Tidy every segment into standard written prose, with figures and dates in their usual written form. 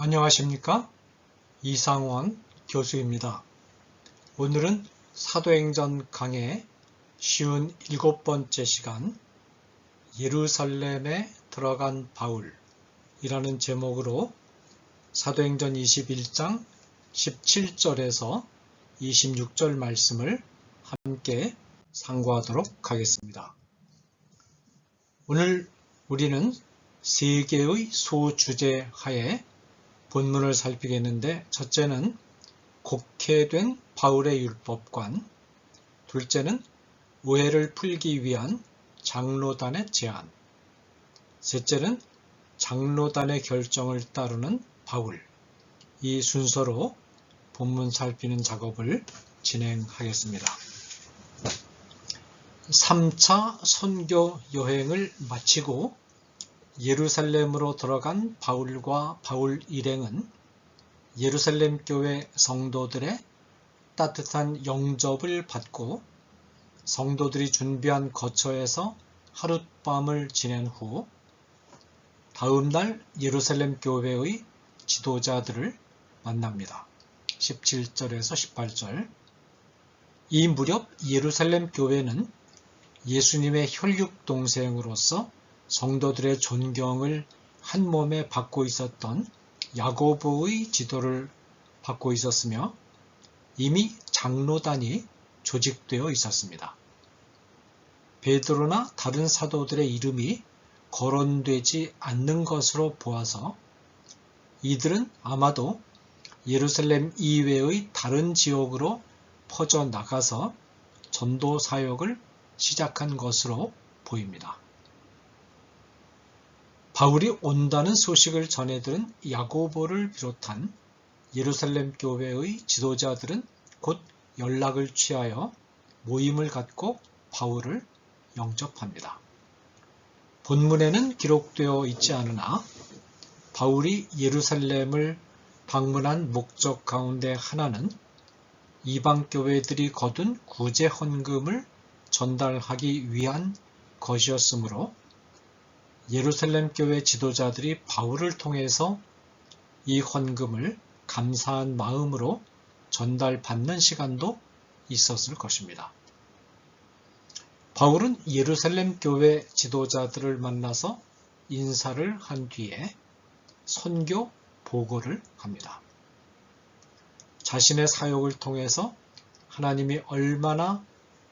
안녕하십니까? 이상원 교수입니다. 오늘은 사도행전 강의 쉬운 7번째 시간 예루살렘에 들어간 바울이라는 제목으로 사도행전 21장 17절에서 26절 말씀을 함께 상고하도록 하겠습니다. 오늘 우리는 세 개의 소주제 하에 본문을 살피겠는데, 첫째는 곡해된 바울의 율법관, 둘째는 오해를 풀기 위한 장로단의 제안, 셋째는 장로단의 결정을 따르는 바울. 이 순서로 본문 살피는 작업을 진행하겠습니다. 3차 선교 여행을 마치고 예루살렘으로 들어간 바울과 바울 일행은 예루살렘 교회 성도들의 따뜻한 영접을 받고 성도들이 준비한 거처에서 하룻밤을 지낸 후 다음 날 예루살렘 교회의 지도자들을 만납니다. 17절에서 18절. 이 무렵 예루살렘 교회는 예수님의 혈육 동생으로서 성도들의 존경을 한 몸에 받고 있었던 야고보의 지도를 받고 있었으며 이미 장로단이 조직되어 있었습니다. 베드로나 다른 사도들의 이름이 거론되지 않는 것으로 보아서 이들은 아마도 예루살렘 이외의 다른 지역으로 퍼져나가서 전도 사역을 시작한 것으로 보입니다. 바울이 온다는 소식을 전해들은 야고보를 비롯한 예루살렘 교회의 지도자들은 곧 연락을 취하여 모임을 갖고 바울을 영접합니다. 본문에는 기록되어 있지 않으나 바울이 예루살렘을 방문한 목적 가운데 하나는 이방 교회들이 거둔 구제 헌금을 전달하기 위한 것이었으므로 예루살렘 교회 지도자들이 바울을 통해서 이 헌금을 감사한 마음으로 전달받는 시간도 있었을 것입니다. 바울은 예루살렘 교회 지도자들을 만나서 인사를 한 뒤에 선교 보고를 합니다. 자신의 사역을 통해서 하나님이 얼마나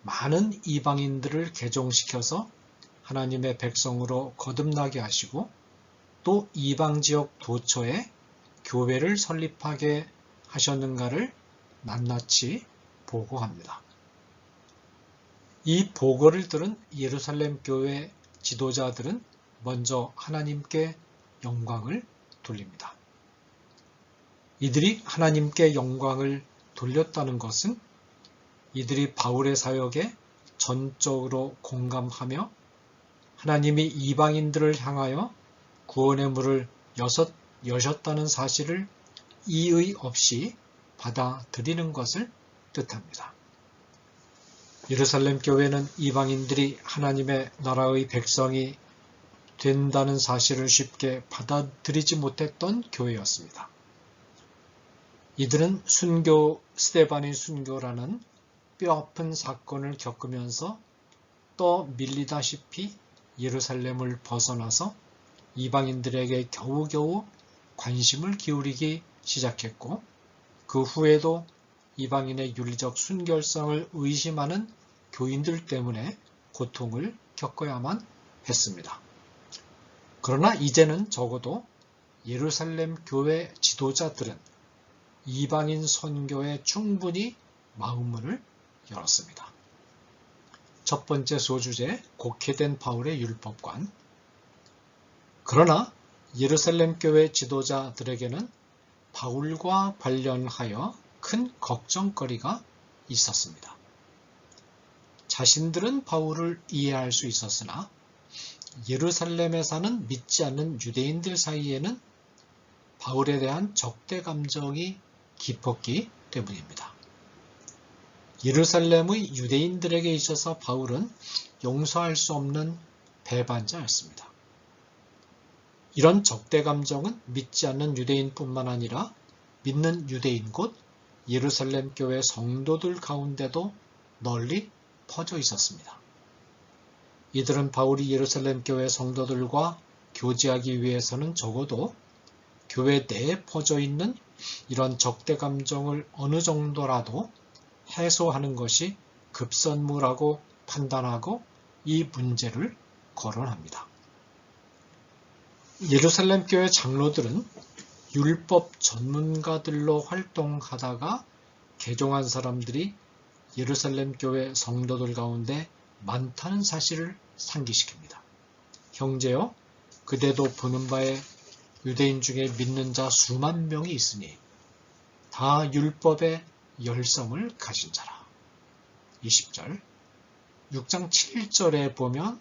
많은 이방인들을 개종시켜서 하나님의 백성으로 거듭나게 하시고 또 이방 지역 도처에 교회를 설립하게 하셨는가를 낱낱이 보고합니다. 이 보고를 들은 예루살렘 교회 지도자들은 먼저 하나님께 영광을 돌립니다. 이들이 하나님께 영광을 돌렸다는 것은 이들이 바울의 사역에 전적으로 공감하며 하나님이 이방인들을 향하여 구원의 문을 여셨다는 사실을 이의 없이 받아들이는 것을 뜻합니다. 예루살렘 교회는 이방인들이 하나님의 나라의 백성이 된다는 사실을 쉽게 받아들이지 못했던 교회였습니다. 이들은 스데반의 순교라는 뼈아픈 사건을 겪으면서 떠밀리다시피 예루살렘을 벗어나서 이방인들에게 겨우겨우 관심을 기울이기 시작했고 그 후에도 이방인의 윤리적 순결성을 의심하는 교인들 때문에 고통을 겪어야만 했습니다. 그러나 이제는 적어도 예루살렘 교회 지도자들은 이방인 선교에 충분히 마음문을 열었습니다. 첫 번째 소주제, 곡해된 바울의 율법관. 그러나 예루살렘 교회 지도자들에게는 바울과 관련하여 큰 걱정거리가 있었습니다. 자신들은 바울을 이해할 수 있었으나 예루살렘에 사는 믿지 않는 유대인들 사이에는 바울에 대한 적대 감정이 깊었기 때문입니다. 예루살렘의 유대인들에게 있어서 바울은 용서할 수 없는 배반자였습니다. 이런 적대 감정은 믿지 않는 유대인뿐만 아니라 믿는 유대인 곧 예루살렘 교회 성도들 가운데도 널리 퍼져 있었습니다. 이들은 바울이 예루살렘 교회 성도들과 교제하기 위해서는 적어도 교회 내에 퍼져 있는 이런 적대 감정을 어느 정도라도 해소하는 것이 급선무라고 판단하고 이 문제를 거론합니다. 예루살렘 교회 장로들은 율법 전문가들로 활동하다가 개종한 사람들이 예루살렘 교회 성도들 가운데 많다는 사실을 상기시킵니다. 형제여, 그대도 보는 바에 유대인 중에 믿는 자 수만 명이 있으니 다 율법의 열성을 가진 자라. 20절 6장 7절에 보면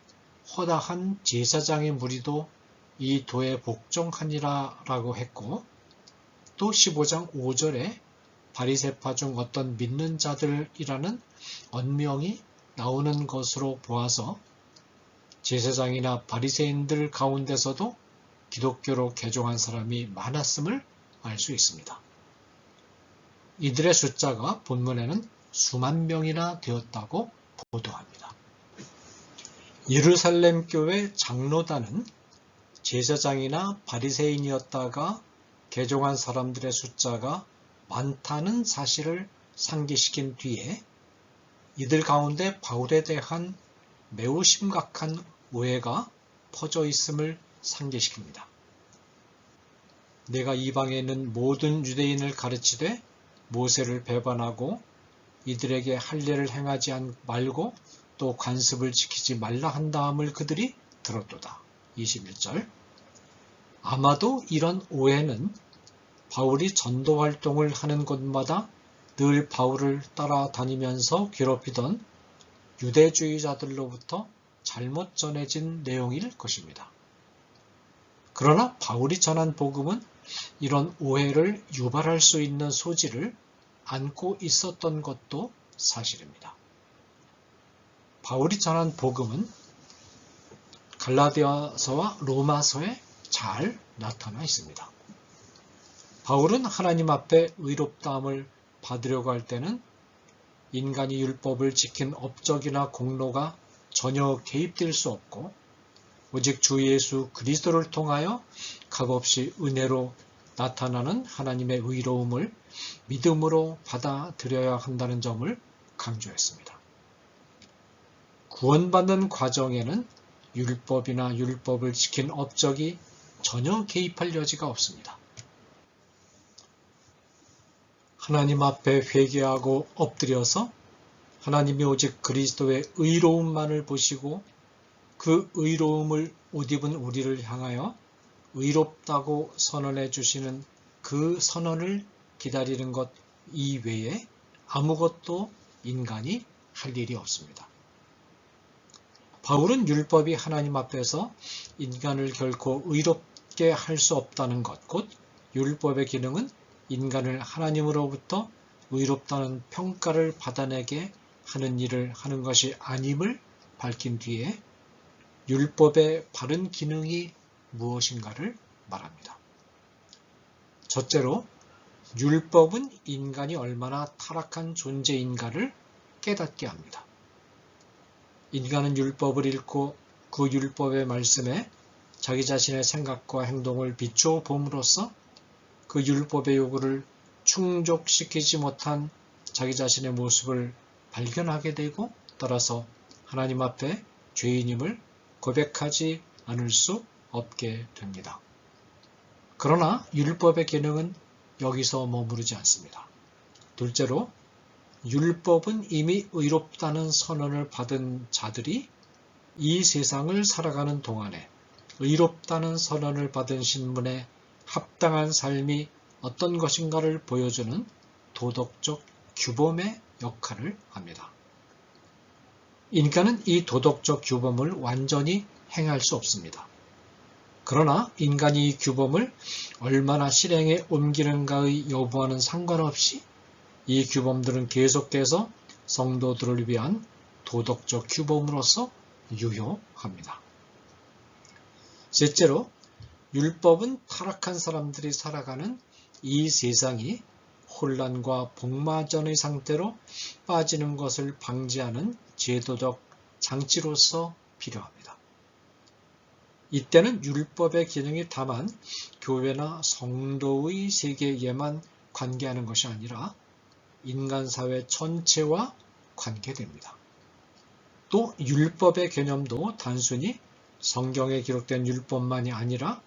허다한 제사장의 무리도 이 도에 복종하니라 라고 했고, 또 15장 5절에 바리새파 중 어떤 믿는 자들이라는 언명이 나오는 것으로 보아서 제사장이나 바리새인들 가운데서도 기독교로 개종한 사람이 많았음을 알 수 있습니다. 이들의 숫자가 본문에는 수만 명이나 되었다고 보도합니다. 예루살렘 교회 장로단은 제사장이나 바리새인이었다가 개종한 사람들의 숫자가 많다는 사실을 상기시킨 뒤에 이들 가운데 바울에 대한 매우 심각한 오해가 퍼져 있음을 상기시킵니다. 내가 이방에 있는 모든 유대인을 가르치되 모세를 배반하고 이들에게 할례를 행하지 말고 또 관습을 지키지 말라 한다함을 그들이 들었도다. 21절 아마도 이런 오해는 바울이 전도 활동을 하는 곳마다 늘 바울을 따라다니면서 괴롭히던 유대주의자들로부터 잘못 전해진 내용일 것입니다. 그러나 바울이 전한 복음은 이런 오해를 유발할 수 있는 소지를 안고 있었던 것도 사실입니다. 바울이 전한 복음은 갈라디아서와 로마서에 잘 나타나 있습니다. 바울은 하나님 앞에 의롭다함을 받으려고 할 때는 인간이 율법을 지킨 업적이나 공로가 전혀 개입될 수 없고 오직 주 예수 그리스도를 통하여 값없이 은혜로 나타나는 하나님의 의로움을 믿음으로 받아들여야 한다는 점을 강조했습니다. 구원받는 과정에는 율법이나 율법을 지킨 업적이 전혀 개입할 여지가 없습니다. 하나님 앞에 회개하고 엎드려서 하나님이 오직 그리스도의 의로움만을 보시고 그 의로움을 옷 입은 우리를 향하여 의롭다고 선언해 주시는 그 선언을 기다리는 것 이외에 아무것도 인간이 할 일이 없습니다. 바울은 율법이 하나님 앞에서 인간을 결코 의롭게 할 수 없다는 것, 곧 율법의 기능은 인간을 하나님으로부터 의롭다는 평가를 받아내게 하는 일을 하는 것이 아님을 밝힌 뒤에 율법의 바른 기능이 무엇인가를 말합니다. 첫째로 율법은 인간이 얼마나 타락한 존재인가를 깨닫게 합니다. 인간은 율법을 읽고 그 율법의 말씀에 자기 자신의 생각과 행동을 비추어 봄으로써 그 율법의 요구를 충족시키지 못한 자기 자신의 모습을 발견하게 되고 따라서 하나님 앞에 죄인임을 고백하지 않을 수 없게 됩니다. 그러나 율법의 기능은 여기서 머무르지 않습니다. 둘째로 율법은 이미 의롭다는 선언을 받은 자들이 이 세상을 살아가는 동안에 의롭다는 선언을 받은 신분에 합당한 삶이 어떤 것인가를 보여주는 도덕적 규범의 역할을 합니다. 인간은 이 도덕적 규범을 완전히 행할 수 없습니다. 그러나 인간이 이 규범을 얼마나 실행에 옮기는가의 여부와는 상관없이 이 규범들은 계속해서 성도들을 위한 도덕적 규범으로서 유효합니다. 셋째로 율법은 타락한 사람들이 살아가는 이 세상이 혼란과 복마전의 상태로 빠지는 것을 방지하는 제도적 장치로서 필요합니다. 이때는 율법의 기능이 다만 교회나 성도의 세계에만 관계하는 것이 아니라 인간사회 전체와 관계됩니다. 또 율법의 개념도 단순히 성경에 기록된 율법만이 아니라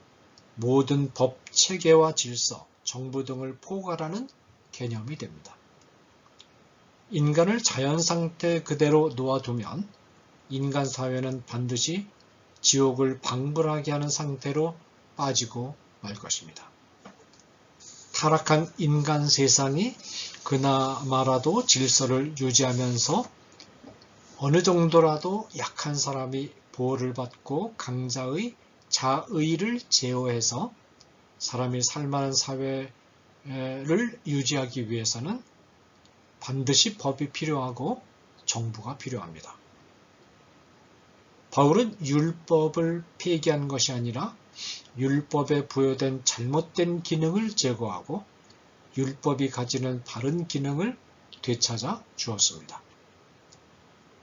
모든 법, 체계와 질서, 정부 등을 포괄하는 개념이 됩니다. 인간을 자연 상태 그대로 놓아두면 인간 사회는 반드시 지옥을 방불하게 하는 상태로 빠지고 말 것입니다. 타락한 인간 세상이 그나마라도 질서를 유지하면서 어느 정도라도 약한 사람이 보호를 받고 강자의 자의를 제어해서 사람이 살만한 사회를 유지하기 위해서는 반드시 법이 필요하고 정부가 필요합니다. 바울은 율법을 폐기한 것이 아니라 율법에 부여된 잘못된 기능을 제거하고 율법이 가지는 바른 기능을 되찾아 주었습니다.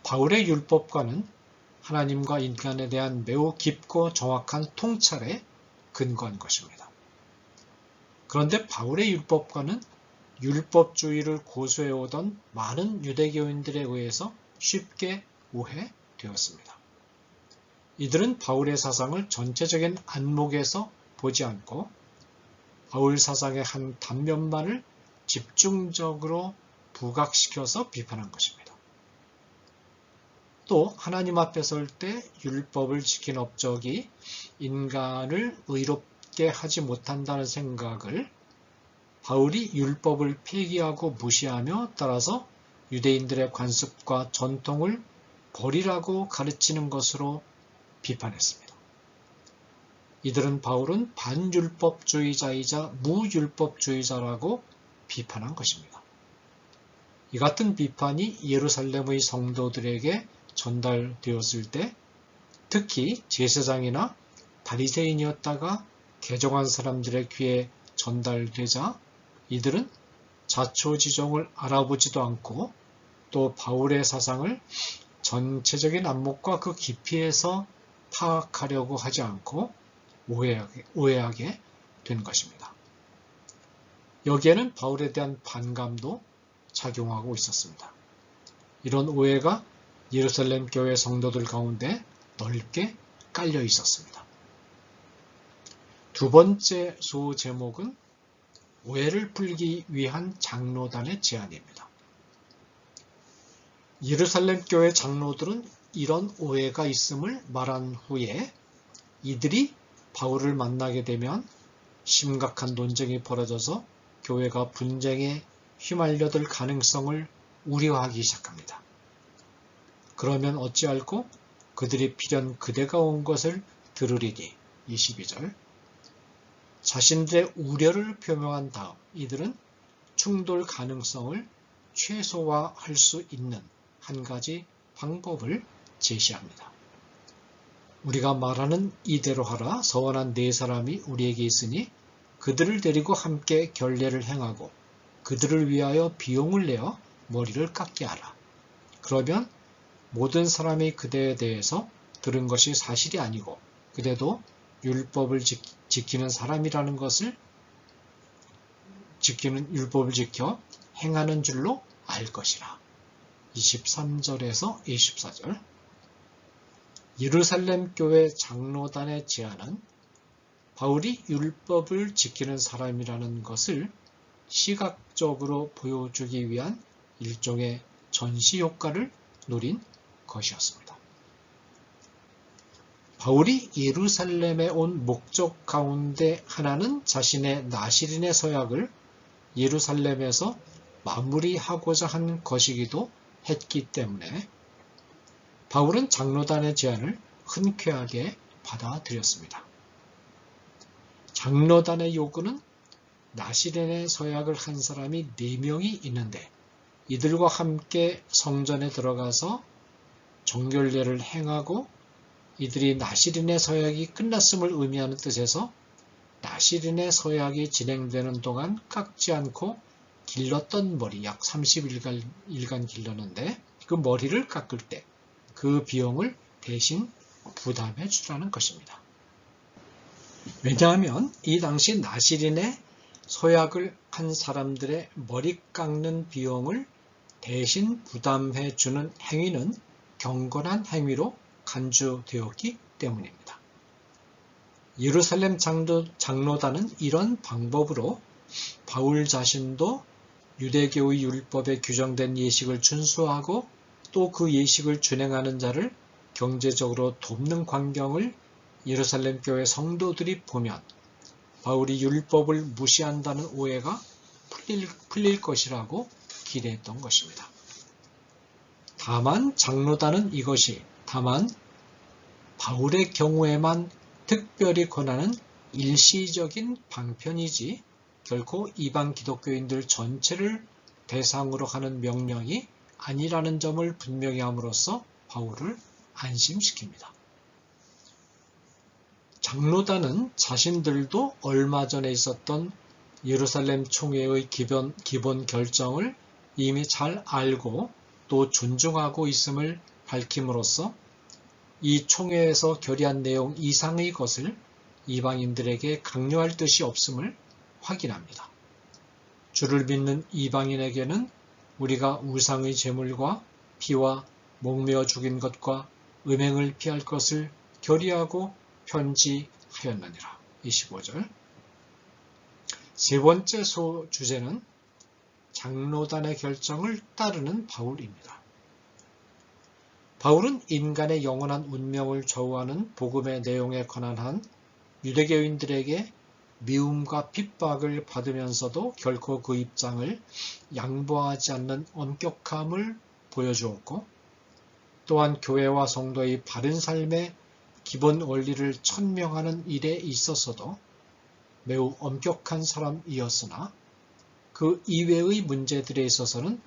바울의 율법과는 하나님과 인간에 대한 매우 깊고 정확한 통찰에 근거한 것입니다. 그런데 바울의 율법과는 율법주의를 고수해오던 많은 유대교인들에 의해서 쉽게 오해되었습니다. 이들은 바울의 사상을 전체적인 안목에서 보지 않고 바울 사상의 한 단면만을 집중적으로 부각시켜서 비판한 것입니다. 또 하나님 앞에 설 때 율법을 지킨 업적이 인간을 의롭게 하지 못한다는 생각을 바울이 율법을 폐기하고 무시하며 따라서 유대인들의 관습과 전통을 버리라고 가르치는 것으로 비판했습니다. 이들은 바울은 반율법주의자이자 무율법주의자라고 비판한 것입니다. 이 같은 비판이 예루살렘의 성도들에게 전달되었을 때 특히 제사장이나 바리새인이었다가 개종한 사람들의 귀에 전달되자 이들은 자초지종을 알아보지도 않고 또 바울의 사상을 전체적인 안목과 그 깊이에서 파악하려고 하지 않고 오해하게 된 것입니다. 여기에는 바울에 대한 반감도 작용하고 있었습니다. 이런 오해가 예루살렘 교회 성도들 가운데 넓게 깔려 있었습니다. 두 번째 소제목은 오해를 풀기 위한 장로단의 제안입니다. 예루살렘 교회 장로들은 이런 오해가 있음을 말한 후에 이들이 바울을 만나게 되면 심각한 논쟁이 벌어져서 교회가 분쟁에 휘말려들 가능성을 우려하기 시작합니다. 그러면 어찌할꼬 그들이 필연 그대가 온 것을 들으리니 22절 자신들의 우려를 표명한 다음 이들은 충돌 가능성을 최소화할 수 있는 한 가지 방법을 제시합니다. 우리가 말하는 이대로 하라. 서원한 네 사람이 우리에게 있으니 그들을 데리고 함께 결례를 행하고 그들을 위하여 비용을 내어 머리를 깎게 하라. 그러면 모든 사람이 그대에 대해서 들은 것이 사실이 아니고 그대도 율법을 지키는 사람이라는 것을 율법을 지켜 행하는 줄로 알 것이라. 23절에서 24절 예루살렘 교회 장로단의 제안은 바울이 율법을 지키는 사람이라는 것을 시각적으로 보여주기 위한 일종의 전시 효과를 노린 것이었습니다. 바울이 예루살렘에 온 목적 가운데 하나는 자신의 나시린의 서약을 예루살렘에서 마무리하고자 한 것이기도 했기 때문에 바울은 장로단의 제안을 흔쾌하게 받아들였습니다. 장로단의 요구는 나시린의 서약을 한 사람이 4명이 있는데 이들과 함께 성전에 들어가서 정결례를 행하고 이들이 나시린의 서약이 끝났음을 의미하는 뜻에서 나시린의 서약이 진행되는 동안 깎지 않고 길렀던 머리, 약 30일간 길렀는데 그 머리를 깎을 때 그 비용을 대신 부담해 주라는 것입니다. 왜냐하면 이 당시 나시린의 서약을 한 사람들의 머리 깎는 비용을 대신 부담해 주는 행위는 경건한 행위로 간주되었기 때문입니다. 예루살렘 장로단은 이런 방법으로 바울 자신도 유대교의 율법에 규정된 예식을 준수하고 또 그 예식을 준행하는 자를 경제적으로 돕는 광경을 예루살렘 교회 성도들이 보면 바울이 율법을 무시한다는 오해가 풀릴 것이라고 기대했던 것입니다. 다만 장로단은 이것이 바울의 경우에만 특별히 권하는 일시적인 방편이지 결코 이방 기독교인들 전체를 대상으로 하는 명령이 아니라는 점을 분명히 함으로써 바울을 안심시킵니다. 장로단은 자신들도 얼마 전에 있었던 예루살렘 총회의 기본 결정을 이미 잘 알고 또 존중하고 있음을 밝힘으로써 이 총회에서 결의한 내용 이상의 것을 이방인들에게 강요할 뜻이 없음을 확인합니다. 주를 믿는 이방인에게는 우리가 우상의 제물과 피와 목매어 죽인 것과 음행을 피할 것을 결의하고 편지하였느니라. 25절. 세 번째 주제는 장로단의 결정을 따르는 바울입니다. 바울은 인간의 영원한 운명을 좌우하는 복음의 내용에 관한 한 유대교인들에게 미움과 핍박을 받으면서도 결코 그 입장을 양보하지 않는 엄격함을 보여주었고 또한 교회와 성도의 바른 삶의 기본 원리를 천명하는 일에 있어서도 매우 엄격한 사람이었으나 그 이외의 문제들에 있어서는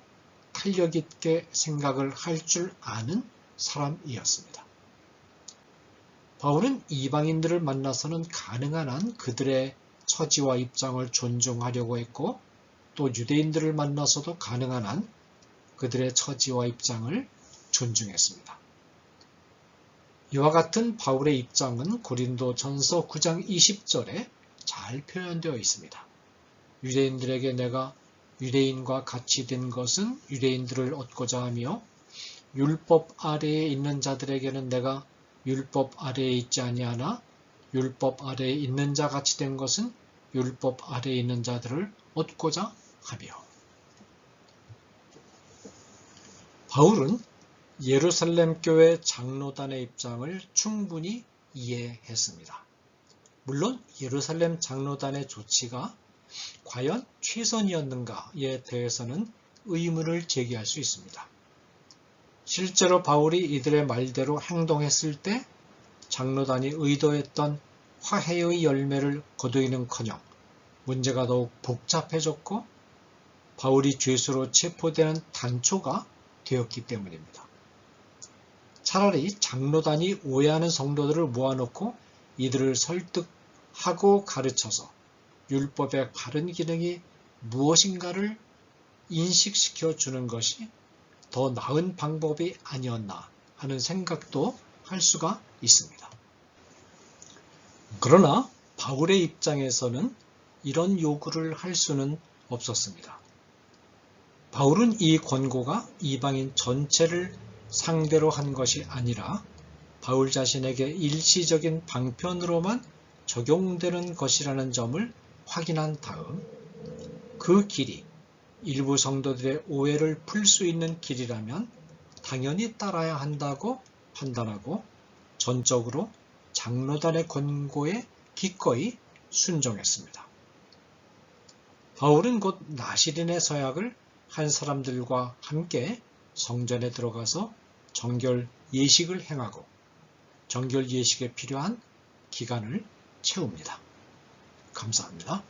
탄력 있게 생각을 할 줄 아는 사람이었습니다. 바울은 이방인들을 만나서는 가능한 한 그들의 처지와 입장을 존중하려고 했고 또 유대인들을 만나서도 가능한 한 그들의 처지와 입장을 존중했습니다. 이와 같은 바울의 입장은 고린도전서 9장 20절에 잘 표현되어 있습니다. 유대인들에게 내가 유대인과 같이 된 것은 유대인들을 얻고자 하며 율법 아래에 있는 자들에게는 내가 율법 아래에 있지 아니하나 율법 아래에 있는 자 같이 된 것은 율법 아래에 있는 자들을 얻고자 하며. 바울은 예루살렘 교회 장로단의 입장을 충분히 이해했습니다. 물론 예루살렘 장로단의 조치가 과연 최선이었는가에 대해서는 의문을 제기할 수 있습니다. 실제로 바울이 이들의 말대로 행동했을 때 장로단이 의도했던 화해의 열매를 거두기는커녕 문제가 더욱 복잡해졌고 바울이 죄수로 체포되는 단초가 되었기 때문입니다. 차라리 장로단이 오해하는 성도들을 모아놓고 이들을 설득하고 가르쳐서 율법의 바른 기능이 무엇인가를 인식시켜 주는 것이 더 나은 방법이 아니었나 하는 생각도 할 수가 있습니다. 그러나 바울의 입장에서는 이런 요구를 할 수는 없었습니다. 바울은 이 권고가 이방인 전체를 상대로 한 것이 아니라 바울 자신에게 일시적인 방편으로만 적용되는 것이라는 점을 확인한 다음 그 길이 일부 성도들의 오해를 풀 수 있는 길이라면 당연히 따라야 한다고 판단하고 전적으로 장로단의 권고에 기꺼이 순종했습니다. 바울은 곧 나시린의 서약을 한 사람들과 함께 성전에 들어가서 정결 예식을 행하고 정결 예식에 필요한 기간을 채웁니다. 감사합니다.